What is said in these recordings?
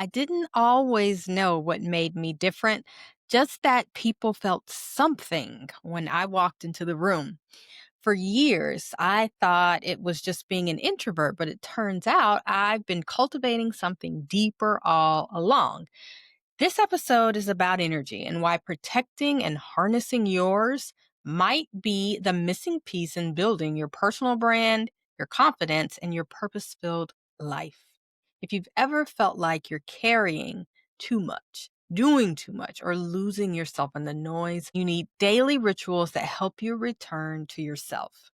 I didn't always know what made me different, just that people felt something when I walked into the room. For years, I thought it was just being an introvert, but it turns out I've been cultivating something deeper all along. This episode is about energy and why protecting and harnessing yours might be the missing piece in building your personal brand, your confidence, and your purpose filled life. If you've ever felt like you're carrying too much, doing too much, or losing yourself in the noise, you need daily rituals that help you return to yourself.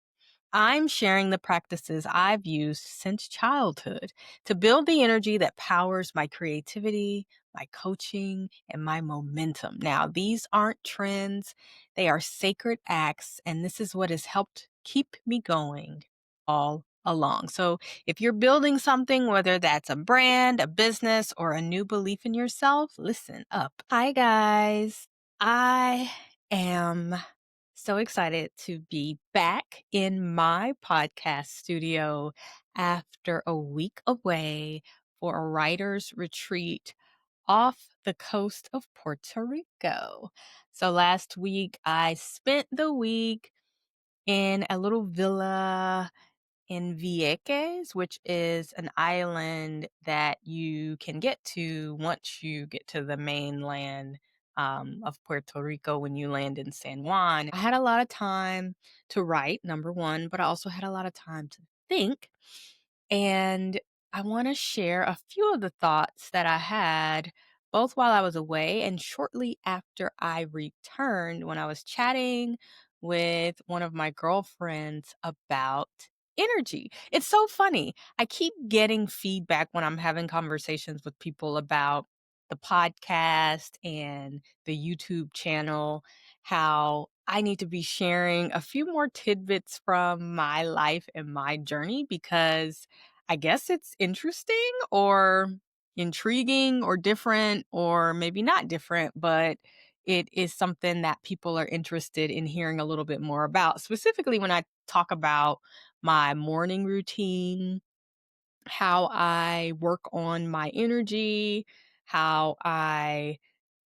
I'm sharing the practices I've used since childhood to build the energy that powers my creativity, my coaching, and my momentum. Now, these aren't trends, they are sacred acts, and this is what has helped keep me going all along. So, if you're building something, whether that's a brand, a business, or a new belief in yourself, listen up. Hi, guys. I am so excited to be back in my podcast studio after a week away for a writer's retreat off the coast of Puerto Rico. So last week, I spent the week in a little villa in Vieques, which is an island that you can get to once you get to the mainland of Puerto Rico when you land in San Juan. I had a lot of time to write, number one, but I also had a lot of time to think. And I want to share a few of the thoughts that I had both while I was away and shortly after I returned when I was chatting with one of my girlfriends about energy. It's so funny. I keep getting feedback when I'm having conversations with people about the podcast and the YouTube channel, how I need to be sharing a few more tidbits from my life and my journey because I guess it's interesting or intriguing or different or maybe not different, but it is something that people are interested in hearing a little bit more about. Specifically, when I talk about my morning routine, how I work on my energy, how I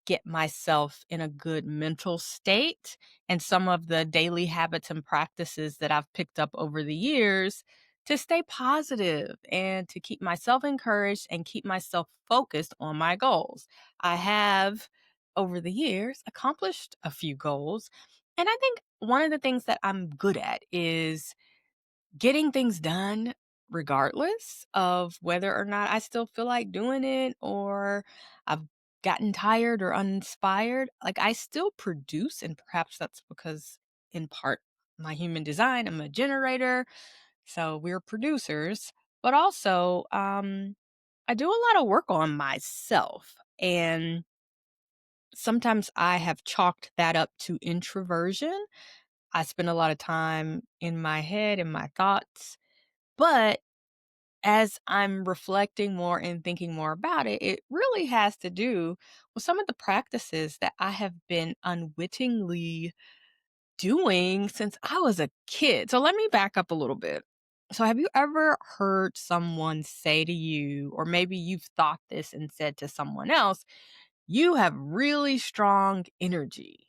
get myself in a good mental state, and some of the daily habits and practices that I've picked up over the years to stay positive and to keep myself encouraged and keep myself focused on my goals. I have, over the years, accomplished a few goals. And I think one of the things that I'm good at is getting things done regardless of whether or not I still feel like doing it or I've gotten tired or uninspired. Like I still produce, and perhaps that's because in part my human design, I'm a generator, so we're producers, but also I do a lot of work on myself, and sometimes I have chalked that up to introversion. I spend a lot of time in my head and my thoughts, but as I'm reflecting more and thinking more about it, it really has to do with some of the practices that I have been unwittingly doing since I was a kid. So let me back up a little bit. So, have you ever heard someone say to you, or maybe you've thought this and said to someone else, you have really strong energy?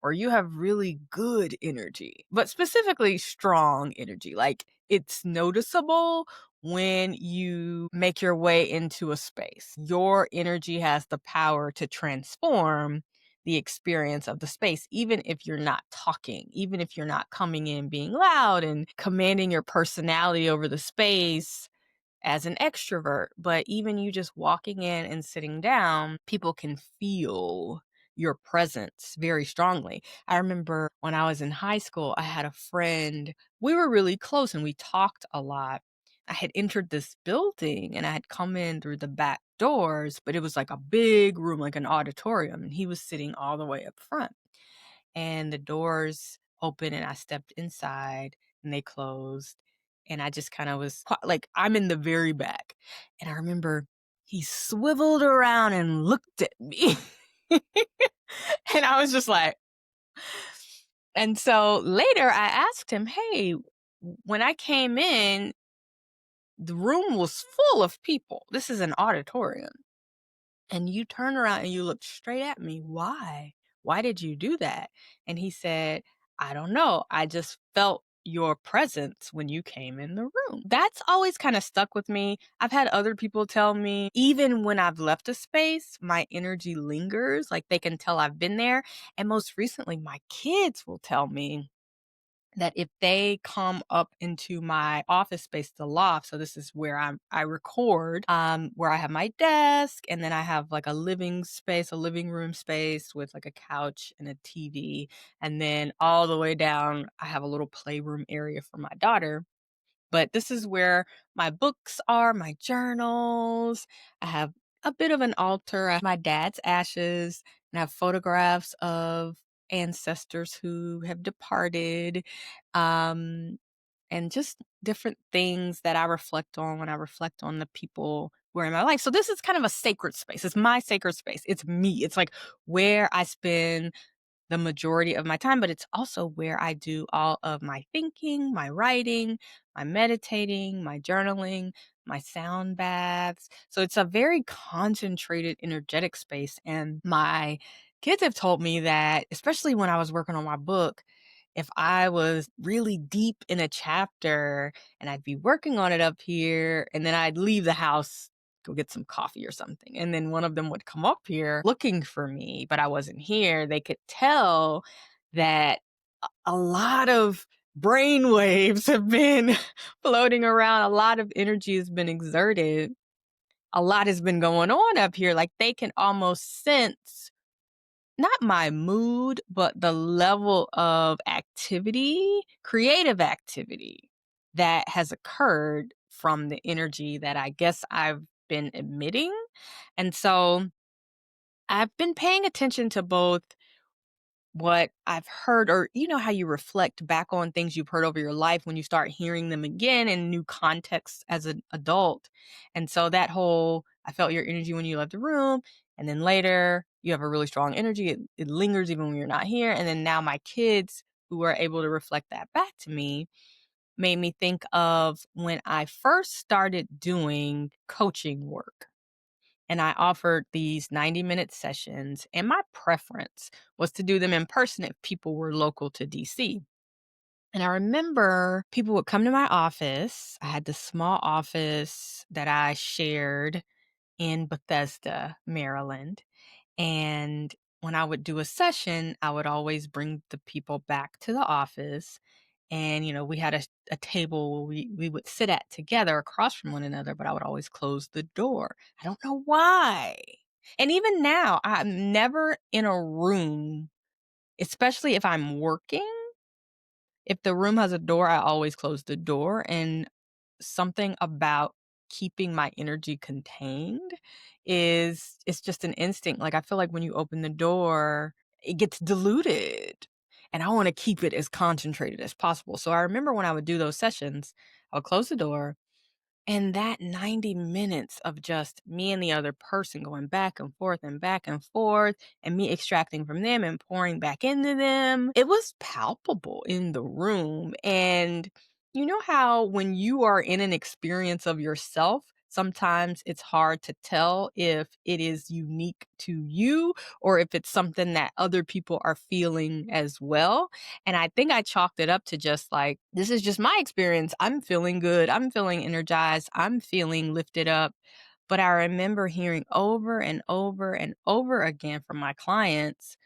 Or you have really good energy, but specifically strong energy. Like it's noticeable when you make your way into a space. Your energy has the power to transform the experience of the space, even if you're not talking, even if you're not coming in being loud and commanding your personality over the space as an extrovert, but even you just walking in and sitting down, people can feel your presence very strongly. I remember when I was in high school, I had a friend, we were really close and we talked a lot. I had entered this building and I had come in through the back doors, but it was like a big room, like an auditorium, and he was sitting all the way up front. And the doors opened and I stepped inside and they closed. And I just kind of was like, I'm in the very back. And I remember he swiveled around and looked at me. And I was just like, and so later I asked him, hey, when I came in, the room was full of people. This is an auditorium. And you turn around and you looked straight at me. Why? Why did you do that? And he said, I don't know. I just felt your presence when you came in the room. That's always kind of stuck with me. I've had other people tell me, even when I've left a space, my energy lingers. Like they can tell I've been there. And most recently, my kids will tell me that if they come up into my office space, the loft, so this is where I record, where I have my desk, and then I have like a living space, a living room space with like a couch and a TV. And then all the way down, I have a little playroom area for my daughter. But this is where my books are, my journals. I have a bit of an altar. I have my dad's ashes, and I have photographs of ancestors who have departed, um, and just different things that I reflect on when I reflect on the people who are in my life. So this is kind of a sacred space. It's my sacred space. It's me. It's like where I spend the majority of my time, but it's also where I do all of my thinking, my writing, my meditating, my journaling, my sound baths. So it's a very concentrated, energetic space. And my kids have told me that, especially when I was working on my book, if I was really deep in a chapter and I'd be working on it up here, and then I'd leave the house, go get some coffee or something. And then one of them would come up here looking for me, but I wasn't here. They could tell that a lot of brain waves have been floating around. A lot of energy has been exerted. A lot has been going on up here. Like they can almost sense not my mood, but the level of activity, creative activity that has occurred from the energy that I guess I've been emitting. And so I've been paying attention to both what I've heard, or you know how you reflect back on things you've heard over your life when you start hearing them again in new contexts as an adult. And so that whole, I felt your energy when you left the room, and then later you have a really strong energy. It lingers even when you're not here. And then now my kids who are able to reflect that back to me made me think of when I first started doing coaching work. And I offered these 90-minute sessions, and my preference was to do them in person if people were local to DC. And I remember people would come to my office. I had this small office that I shared in Bethesda, Maryland. And when I would do a session, I would always bring the people back to the office. And, we had a table where we would sit at together across from one another, but I would always close the door. I don't know why. And even now, I'm never in a room, especially if I'm working. If the room has a door, I always close the door. And something about keeping my energy contained is it's just an instinct. Like I feel like when you open the door, it gets diluted. And I want to keep it as concentrated as possible. So I remember when I would do those sessions, I would close the door, and that 90 minutes of just me and the other person going back and forth, and me extracting from them and pouring back into them, it was palpable in the room. And you know how when you are in an experience of yourself, sometimes it's hard to tell if it is unique to you or if it's something that other people are feeling as well. And I think I chalked it up to just like, this is just my experience. I'm feeling good. I'm feeling energized. I'm feeling lifted up. But I remember hearing over and over and over again from my clients,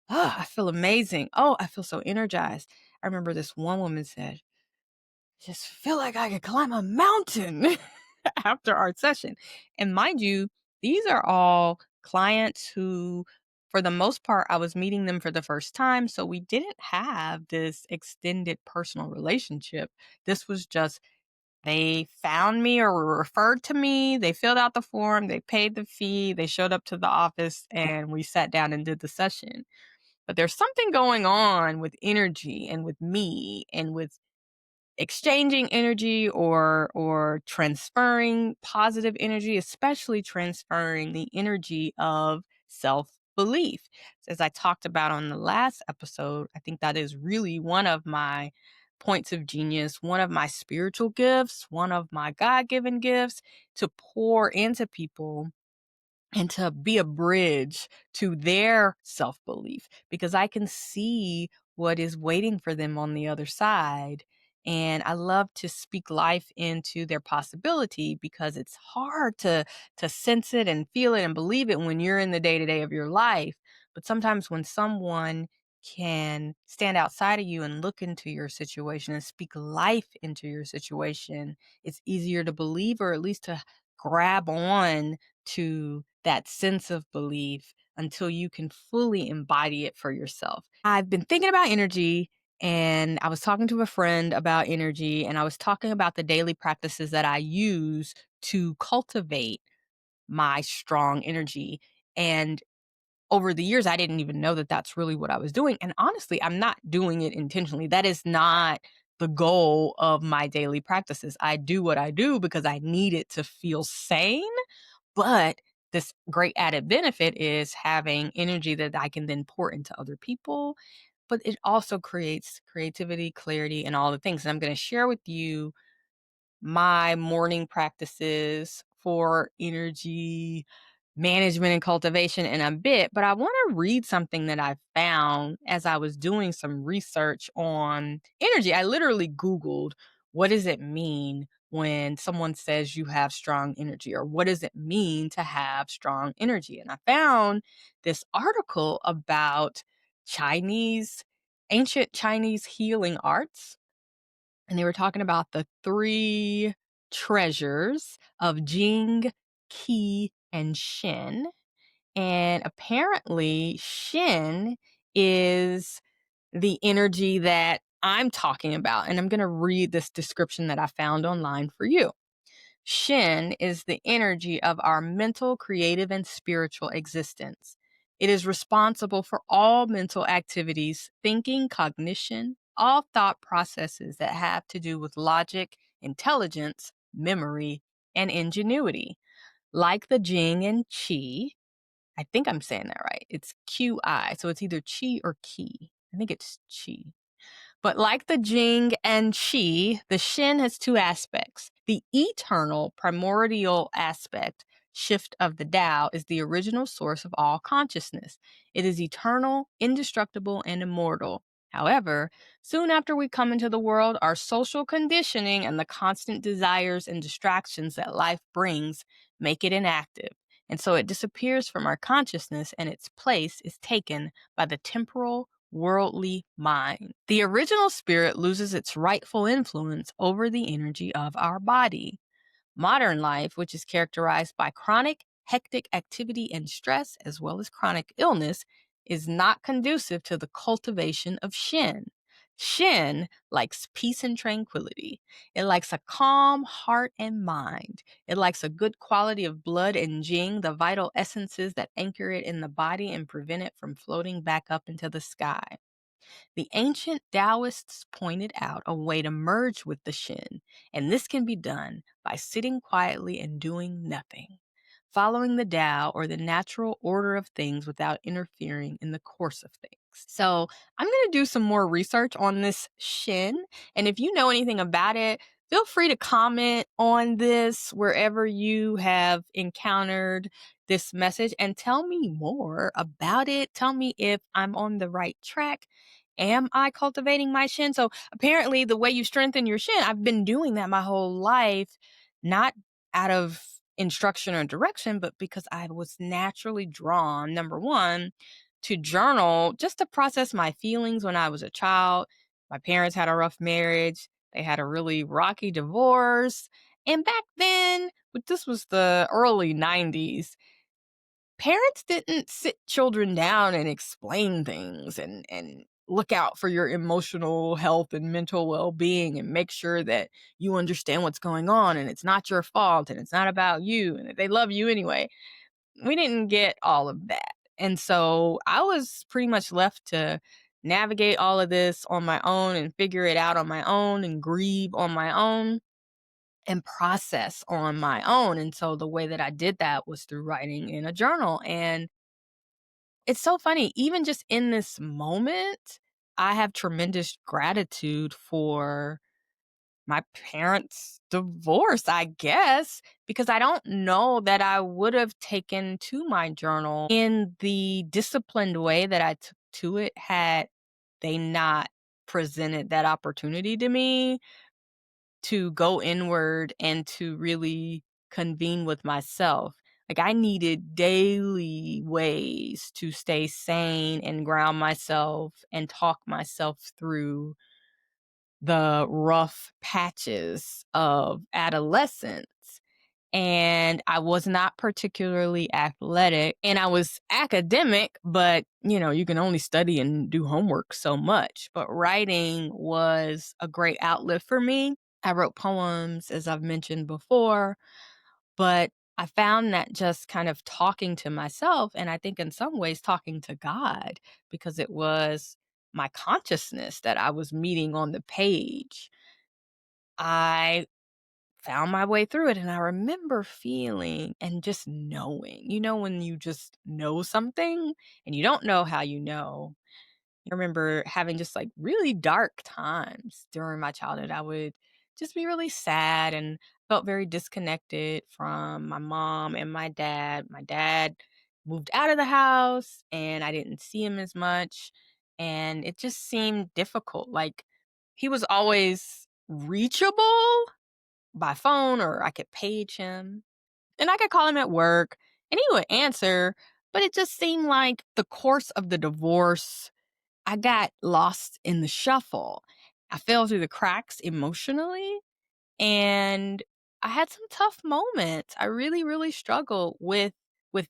oh, I feel amazing. Oh, I feel so energized. I remember this one woman said, just feel like I could climb a mountain after our session. And mind you, these are all clients who, for the most part, I was meeting them for the first time. So we didn't have this extended personal relationship. This was just they found me or were referred to me. They filled out the form, they paid the fee, they showed up to the office, and we sat down and did the session. But there's something going on with energy and with me and with exchanging energy or transferring positive energy, especially transferring the energy of self-belief. As I talked about on the last episode, I think that is really one of my points of genius, one of my spiritual gifts, one of my God-given gifts, to pour into people and to be a bridge to their self belief because I can see what is waiting for them on the other side. And I love to speak life into their possibility because it's hard to sense it and feel it and believe it when you're in the day to day of your life. But sometimes when someone can stand outside of you and look into your situation and speak life into your situation, it's easier to believe or at least to grab on to that sense of belief until you can fully embody it for yourself. I've been thinking about energy and I was talking to a friend about energy and I was talking about the daily practices that I use to cultivate my strong energy. And over the years, I didn't even know that that's really what I was doing. And honestly, I'm not doing it intentionally. That is not the goal of my daily practices. I do what I do because I need it to feel sane, but this great added benefit is having energy that I can then pour into other people. But it also creates creativity, clarity, and all the things. And I'm going to share with you my morning practices for energy management and cultivation in a bit, but I want to read something that I found as I was doing some research on energy. I literally Googled, what does it mean when someone says you have strong energy, or what does it mean to have strong energy? And I found this article about Chinese, ancient Chinese healing arts, and they were talking about the three treasures of Jing, Qi, and Shen. And apparently, Shen is the energy that I'm talking about. And I'm going to read this description that I found online for you. Shin is the energy of our mental, creative, and spiritual existence. It is responsible for all mental activities, thinking, cognition, all thought processes that have to do with logic, intelligence, memory, and ingenuity. Like the Jing and Qi, I think I'm saying that right. It's QI, so it's either Qi or Qi. I think it's Qi. But like the Jing and Qi, the Shin has two aspects. The eternal, primordial aspect, shift of the Tao, is the original source of all consciousness. It is eternal, indestructible, and immortal. However, soon after we come into the world, our social conditioning and the constant desires and distractions that life brings make it inactive. And so it disappears from our consciousness, and its place is taken by the temporal, worldly mind. The original spirit loses its rightful influence over the energy of our body. Modern life, which is characterized by chronic, hectic activity and stress, as well as chronic illness, is not conducive to the cultivation of Shin. Shin likes peace and tranquility. It likes a calm heart and mind. It likes a good quality of blood and Jing, the vital essences that anchor it in the body and prevent it from floating back up into the sky. The ancient Taoists pointed out a way to merge with the Shin, and this can be done by sitting quietly and doing nothing, following the Tao or the natural order of things without interfering in the course of things. So, I'm going to do some more research on this Shin, and if you know anything about it, feel free to comment on this wherever you have encountered this message and tell me more about it. Tell me if I'm on the right track. Am I cultivating my Shin? So apparently the way you strengthen your Shin, I've been doing that my whole life, not out of instruction or direction, but because I was naturally drawn, number one, to journal just to process my feelings when I was a child. My parents had a rough marriage. They had a really rocky divorce. And back then, but this was the early 90s, parents didn't sit children down and explain things and look out for your emotional health and mental well-being and make sure that you understand what's going on and it's not your fault and it's not about you and that they love you anyway. We didn't get all of that. And so I was pretty much left to navigate all of this on my own and figure it out on my own and grieve on my own and process on my own. And so the way that I did that was through writing in a journal. And it's so funny, even just in this moment, I have tremendous gratitude for my parents' divorce, I guess, because I don't know that I would have taken to my journal in the disciplined way that I took to it had they not presented that opportunity to me to go inward and to really convene with myself. Like, I needed daily ways to stay sane and ground myself and talk myself through the rough patches of adolescence. And I was not particularly athletic, and I was academic, but you can only study and do homework so much. But writing was a great outlet for me. I wrote poems, as I've mentioned before, but I found that just kind of talking to myself, and I think in some ways talking to God, because it was my consciousness that I was meeting on the page. I found my way through it, and I remember feeling and just knowing, when you just know something and you don't know how you know. I remember having just like really dark times during my childhood. I would just be really sad and felt very disconnected from my mom and my dad. My dad moved out of the house and I didn't see him as much. And it just seemed difficult. Like, he was always reachable by phone, or I could page him and I could call him at work and he would answer. But it just seemed like the course of the divorce, I got lost in the shuffle. I fell through the cracks emotionally, and I had some tough moments. I really, really struggled with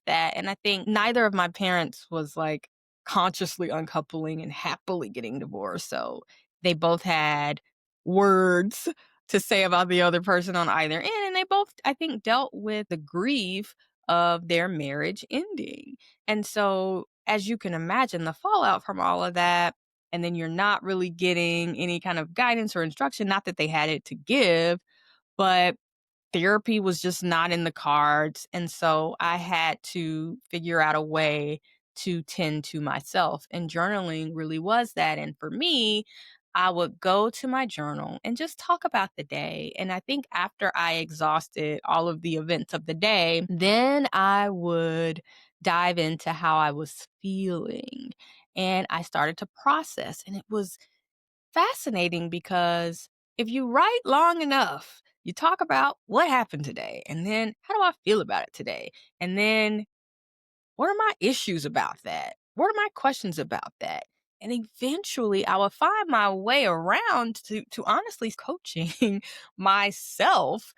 that. And I think neither of my parents was like consciously uncoupling and happily getting divorced. So they both had words to say about the other person on either end. And they both, I think, dealt with the grief of their marriage ending. And so, as you can imagine, the fallout from all of that, and then you're not really getting any kind of guidance or instruction, not that they had it to give, but therapy was just not in the cards. And so I had to figure out a way to tend to myself. And journaling really was that. And for me, I would go to my journal and just talk about the day. And I think after I exhausted all of the events of the day, then I would dive into how I was feeling. And I started to process. And it was fascinating because if you write long enough, you talk about what happened today, and then how do I feel about it today? And then what are my issues about that? What are my questions about that? And eventually I will find my way around to honestly coaching myself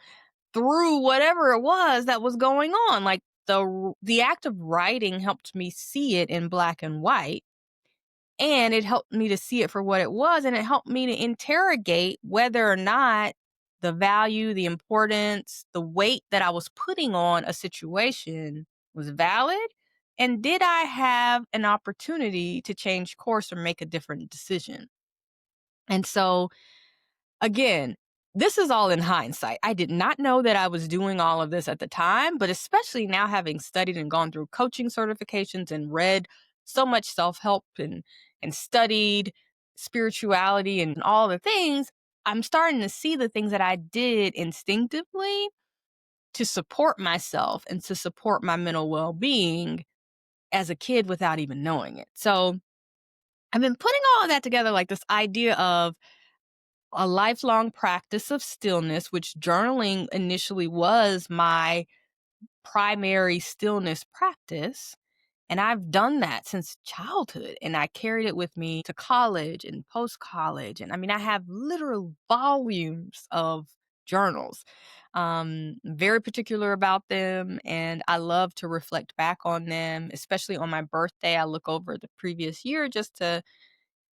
through whatever it was that was going on. Like, the act of writing helped me see it in black and white, and it helped me to see it for what it was, and it helped me to interrogate whether or not the value, the importance, the weight that I was putting on a situation was valid. And did I have an opportunity to change course or make a different decision? And so, again, this is all in hindsight. I did not know that I was doing all of this at the time, but especially now, having studied and gone through coaching certifications and read so much self-help and studied spirituality and all the things, I'm starting to see the things that I did instinctively to support myself and to support my mental well-being as a kid without even knowing it. So, I've been putting all of that together, like this idea of a lifelong practice of stillness, which journaling initially was my primary stillness practice. And I've done that since childhood. And I carried it with me to college and post college. And I mean, I have literal volumes of journals. Very particular about them. And I love to reflect back on them, especially on my birthday. I look over the previous year just to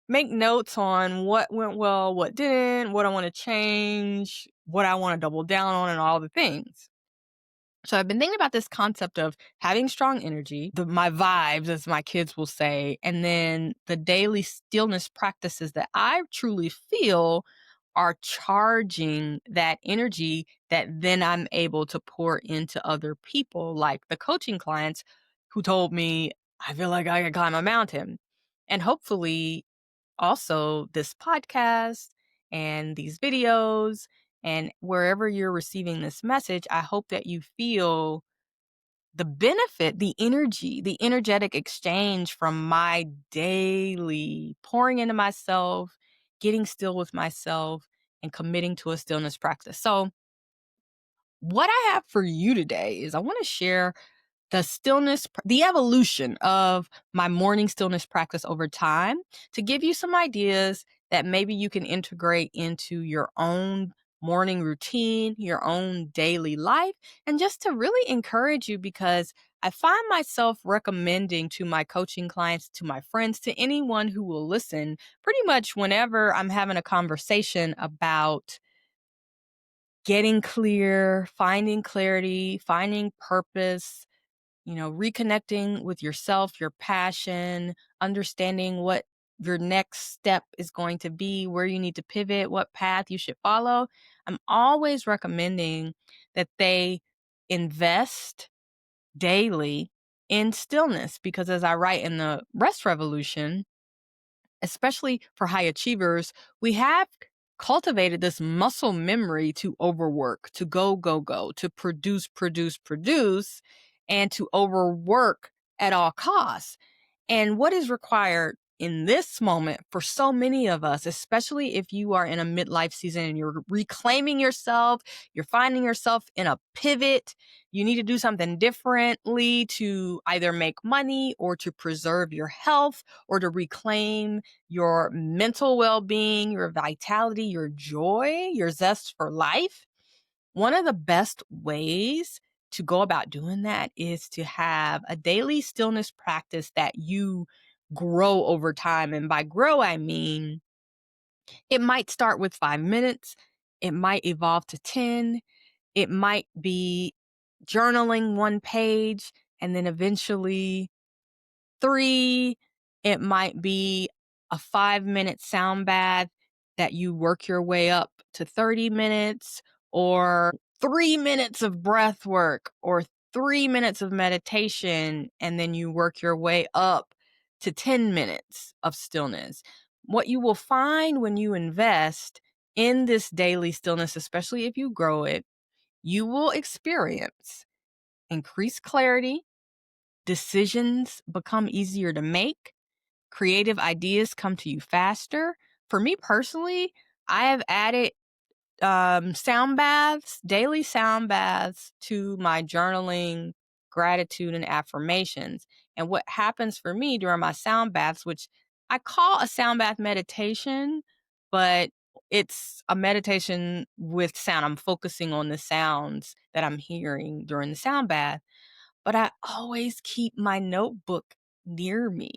make notes on what went well, what didn't, what I want to change, what I want to double down on, and all the things. So I've been thinking about this concept of having strong energy, my vibes, as my kids will say, and then the daily stillness practices that I truly feel are charging that energy that then I'm able to pour into other people, like the coaching clients who told me, I feel like I can climb a mountain. And hopefully also this podcast and these videos. And wherever you're receiving this message, I hope that you feel the benefit, the energy, the energetic exchange from my daily pouring into myself, getting still with myself, and committing to a stillness practice. So, what I have for you today is I want to share the evolution of my morning stillness practice over time to give you some ideas that maybe you can integrate into your own morning routine, your own daily life, and just to really encourage you because I find myself recommending to my coaching clients, to my friends, to anyone who will listen, pretty much whenever I'm having a conversation about getting clear, finding clarity, finding purpose, reconnecting with yourself, your passion, understanding what your next step is going to be, where you need to pivot, what path you should follow. I'm always recommending that they invest daily in stillness because, as I write in the Rest Revolution, especially for high achievers, we have cultivated this muscle memory to overwork, to go, go, go, to produce, produce, produce, and to overwork at all costs. And what is required in this moment for so many of us, especially if you are in a midlife season and you're reclaiming yourself, you're finding yourself in a pivot, you need to do something differently to either make money or to preserve your health or to reclaim your mental well-being, your vitality, your joy, your zest for life. One of the best ways to go about doing that is to have a daily stillness practice that you grow over time. And by grow, I mean it might start with 5 minutes, it might evolve to 10, it might be journaling one page, and then eventually 3, it might be a 5-minute sound bath that you work your way up to 30 minutes, or 3 minutes of breath work, or 3 minutes of meditation, and then you work your way up to 10 minutes of stillness. What you will find when you invest in this daily stillness, especially if you grow it, you will experience increased clarity, decisions become easier to make, creative ideas come to you faster. For me personally, I have added sound baths, daily sound baths to my journaling, gratitude, and affirmations. And what happens for me during my sound baths, which I call a sound bath meditation, but it's a meditation with sound. I'm focusing on the sounds that I'm hearing during the sound bath, but I always keep my notebook near me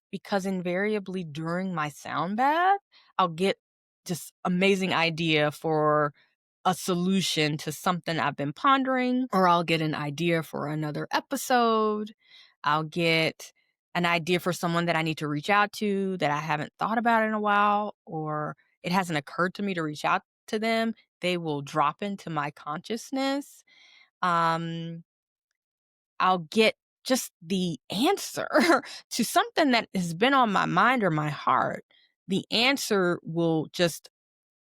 because invariably during my sound bath, I'll get just amazing idea for a solution to something I've been pondering, or I'll get an idea for another episode. I'll get an idea for someone that I need to reach out to that I haven't thought about in a while, or it hasn't occurred to me to reach out to them. They will drop into my consciousness. Um, I'll get just the answer to something that has been on my mind or my heart. The answer will just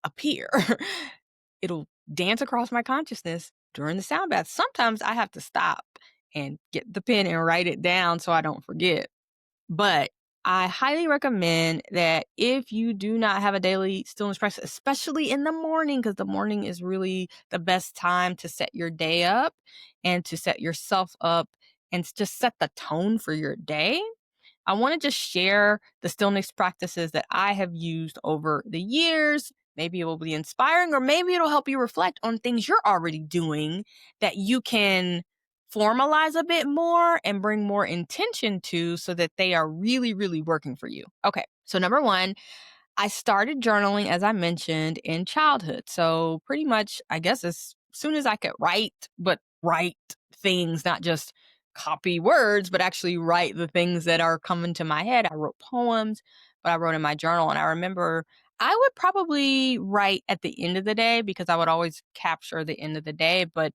appear. It'll dance across my consciousness during the sound bath. Sometimes I have to stop and get the pen and write it down so I don't forget. But I highly recommend that if you do not have a daily stillness practice, especially in the morning, because the morning is really the best time to set your day up and to set yourself up and just set the tone for your day. I want to just share the stillness practices that I have used over the years. Maybe it will be inspiring, or maybe it'll help you reflect on things you're already doing that you can formalize a bit more and bring more intention to so that they are really, really working for you. Okay. So, number one, I started journaling, as I mentioned, in childhood. So pretty much, I guess, as soon as I could write, but write things, not just copy words, but actually write the things that are coming to my head. I wrote poems, but I wrote in my journal. And I remember I would probably write at the end of the day because I would always capture the end of the day. But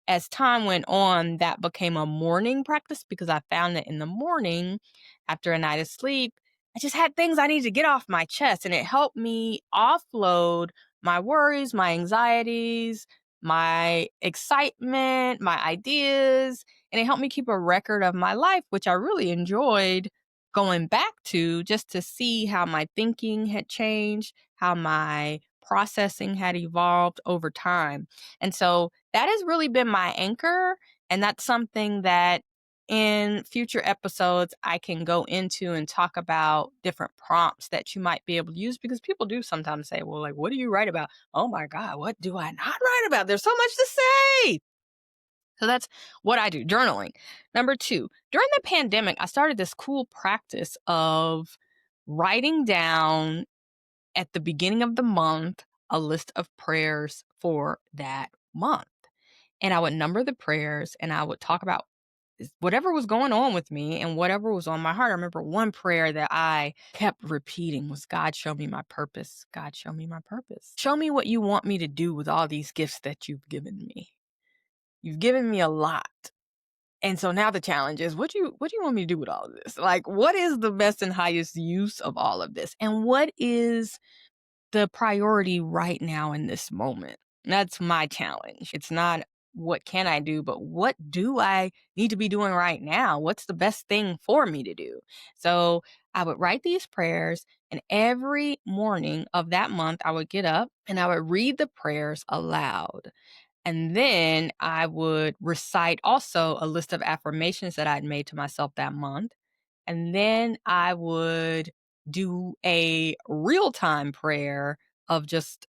as time went on, that became a morning practice because I found that in the morning, after a night of sleep, I just had things I needed to get off my chest, and it helped me offload my worries, my anxieties, my excitement, my ideas, and it helped me keep a record of my life, which I really enjoyed going back to just to see how my thinking had changed, how my processing had evolved over time. And so that has really been my anchor. And that's something that in future episodes, I can go into and talk about different prompts that you might be able to use because people do sometimes say, well, like, what do you write about? Oh my God, what do I not write about? There's so much to say. So that's what I do, journaling. Number two, during the pandemic, I started this cool practice of writing down at the beginning of the month a list of prayers for that month. And I would number the prayers and I would talk about whatever was going on with me and whatever was on my heart. I remember one prayer that I kept repeating was, God, show me my purpose. God, show me my purpose. Show me what you want me to do with all these gifts that you've given me. You've given me a lot. And so now the challenge is what do you want me to do with all of this? Like, what is the best and highest use of all of this? And what is the priority right now in this moment? That's my challenge. It's not what can I do, but what do I need to be doing right now? What's the best thing for me to do? So I would write these prayers, and every morning of that month, I would get up and I would read the prayers aloud. And then I would recite also a list of affirmations that I'd made to myself that month. And then I would do a real time prayer of just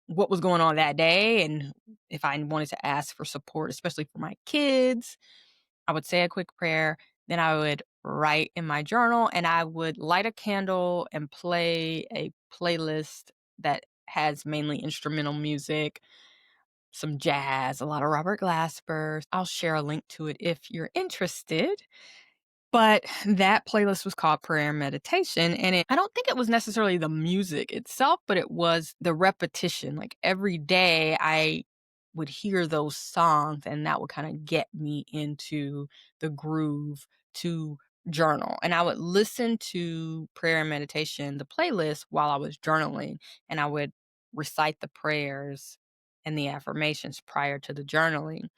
what was going on that day. And if I wanted to ask for support, especially for my kids, I would say a quick prayer. Then I would write in my journal and I would light a candle and play a playlist that has mainly instrumental music, some jazz, a lot of Robert Glasper. I'll share a link to it if you're interested. But that playlist was called Prayer and Meditation, and I don't think it was necessarily the music itself, but it was the repetition. Like, every day I would hear those songs, and that would kinda get me into the groove to journal, and I would listen to prayer and meditation, the playlist, while I was journaling, and I would recite the prayers and the affirmations prior to the journaling,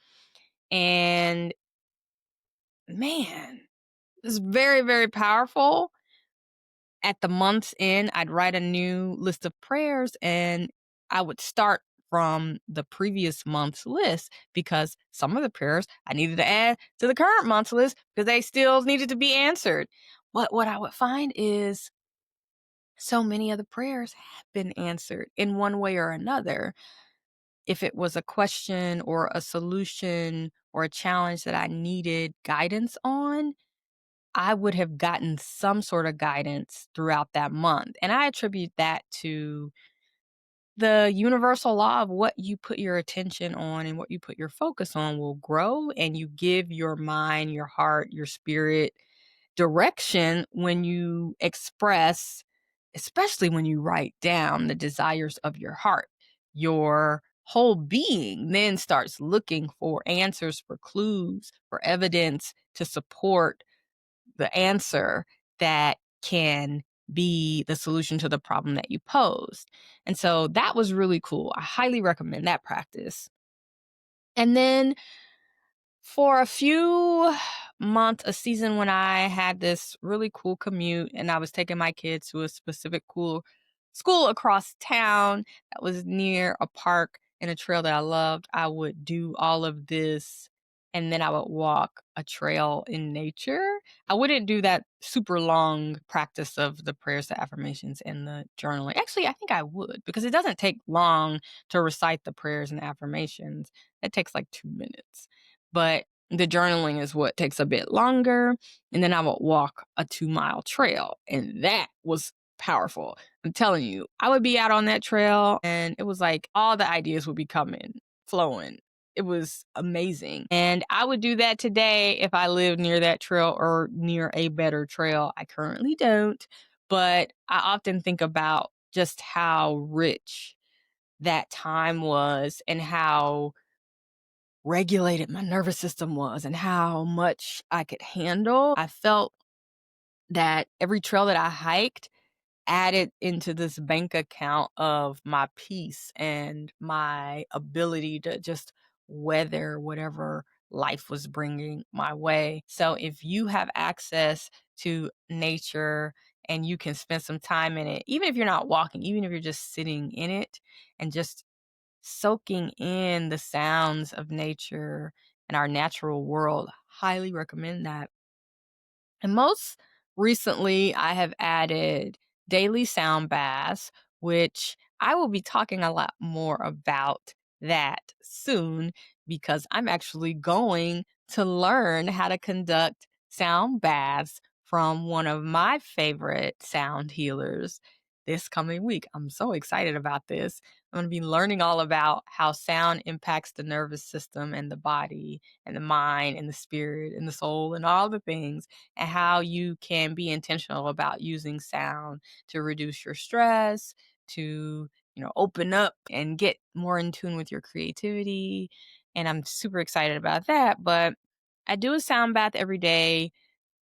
and man, it's very, very powerful. At the month's end, I'd write a new list of prayers and I would start from the previous month's list because some of the prayers I needed to add to the current month's list because they still needed to be answered. But what I would find is so many of the prayers have been answered in one way or another. If it was a question or a solution or a challenge that I needed guidance on, I would have gotten some sort of guidance throughout that month. And I attribute that to the universal law of what you put your attention on and what you put your focus on will grow. And you give your mind, your heart, your spirit direction when you express, especially when you write down the desires of your heart. Your whole being then starts looking for answers, for clues, for evidence to support the answer that can be the solution to the problem that you posed. And so that was really cool. I highly recommend that practice. And then for a few months, a season when I had this really cool commute and I was taking my kids to a specific cool school across town that was near a park and a trail that I loved, I would do all of this and then I would walk a trail in nature. I wouldn't do that super long practice of the prayers, the affirmations, and the journaling. Actually, I think I would because it doesn't take long to recite the prayers and affirmations. It takes like 2 minutes. But the journaling is what takes a bit longer. And then I would walk a 2 mile trail. And that was powerful. I'm telling you, I would be out on that trail and it was like all the ideas would be coming, flowing. It was amazing. And I would do that today if I lived near that trail or near a better trail. I currently don't, but I often think about just how rich that time was and how regulated my nervous system was and how much I could handle. I felt that every trail that I hiked added into this bank account of my peace and my ability to just weather whatever life was bringing my way. So if you have access to nature and you can spend some time in it, even if you're not walking, even if you're just sitting in it and just soaking in the sounds of nature and our natural world, highly recommend that. And most recently, I have added daily sound baths, which I will be talking a lot more about that soon because I'm actually going to learn how to conduct sound baths from one of my favorite sound healers this coming week. I'm so excited about this. I'm going to be learning all about how sound impacts the nervous system and the body and the mind and the spirit and the soul and all the things, and how you can be intentional about using sound to reduce your stress, to, open up and get more in tune with your creativity. And I'm super excited about that. But I do a sound bath every day.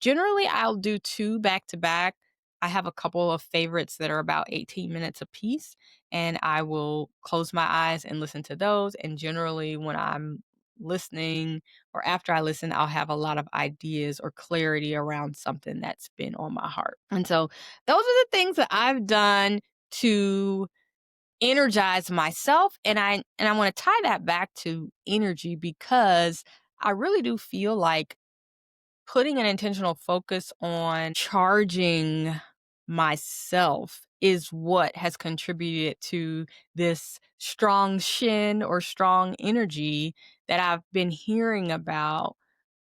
Generally, I'll do two back to back. I have a couple of favorites that are about 18 minutes apiece, and I will close my eyes and listen to those. And generally, when I'm listening or after I listen, I'll have a lot of ideas or clarity around something that's been on my heart. And so those are the things that I've done to energize myself. And I want to tie that back to energy because I really do feel like putting an intentional focus on charging myself is what has contributed to this strong shin or strong energy that I've been hearing about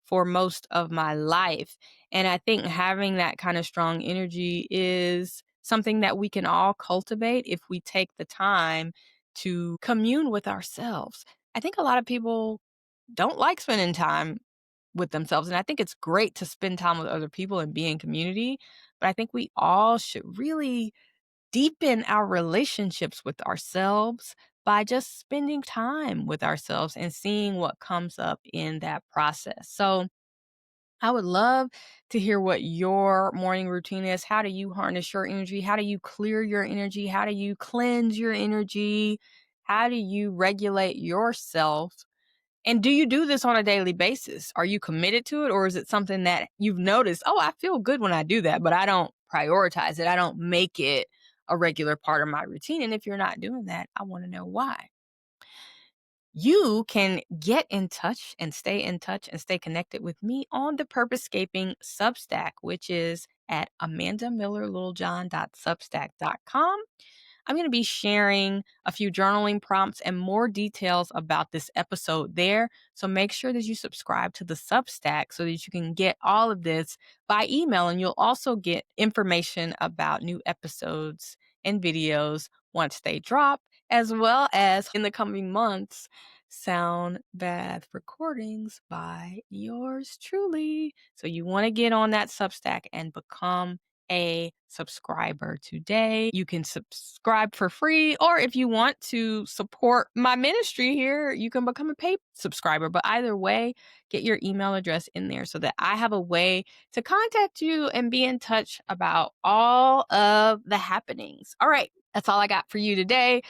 for most of my life. And I think having that kind of strong energy is something that we can all cultivate if we take the time to commune with ourselves. I think a lot of people don't like spending time with themselves. And I think it's great to spend time with other people and be in community. But I think we all should really deepen our relationships with ourselves by just spending time with ourselves and seeing what comes up in that process. So I would love to hear what your morning routine is. How do you harness your energy? How do you clear your energy? How do you cleanse your energy? How do you regulate yourself? And do you do this on a daily basis? Are you committed to it? Or is it something that you've noticed, oh, I feel good when I do that, but I don't prioritize it. I don't make it a regular part of my routine. And if you're not doing that, I want to know why. You can get in touch and stay connected with me on the Purposescaping Substack, which is at amandamillerlittlejohn.substack.com. I'm going to be sharing a few journaling prompts and more details about this episode there. So make sure that you subscribe to the Substack so that you can get all of this by email. And you'll also get information about new episodes and videos once they drop, as well as in the coming months, sound bath recordings by yours truly. So you want to get on that Substack and become a subscriber today. You can subscribe for free, or if you want to support my ministry here, you can become a paid subscriber. But either way, get your email address in there so that I have a way to contact you and be in touch about all of the happenings. All right, that's all I got for you today.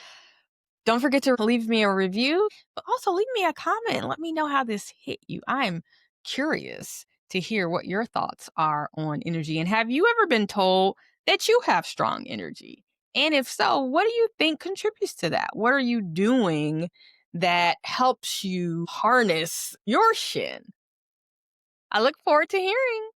Don't forget to leave me a review, but also leave me a comment. Let me know how this hit you. I'm curious to hear what your thoughts are on energy. And have you ever been told that you have strong energy? And if so, what do you think contributes to that? What are you doing that helps you harness your shin? I look forward to hearing.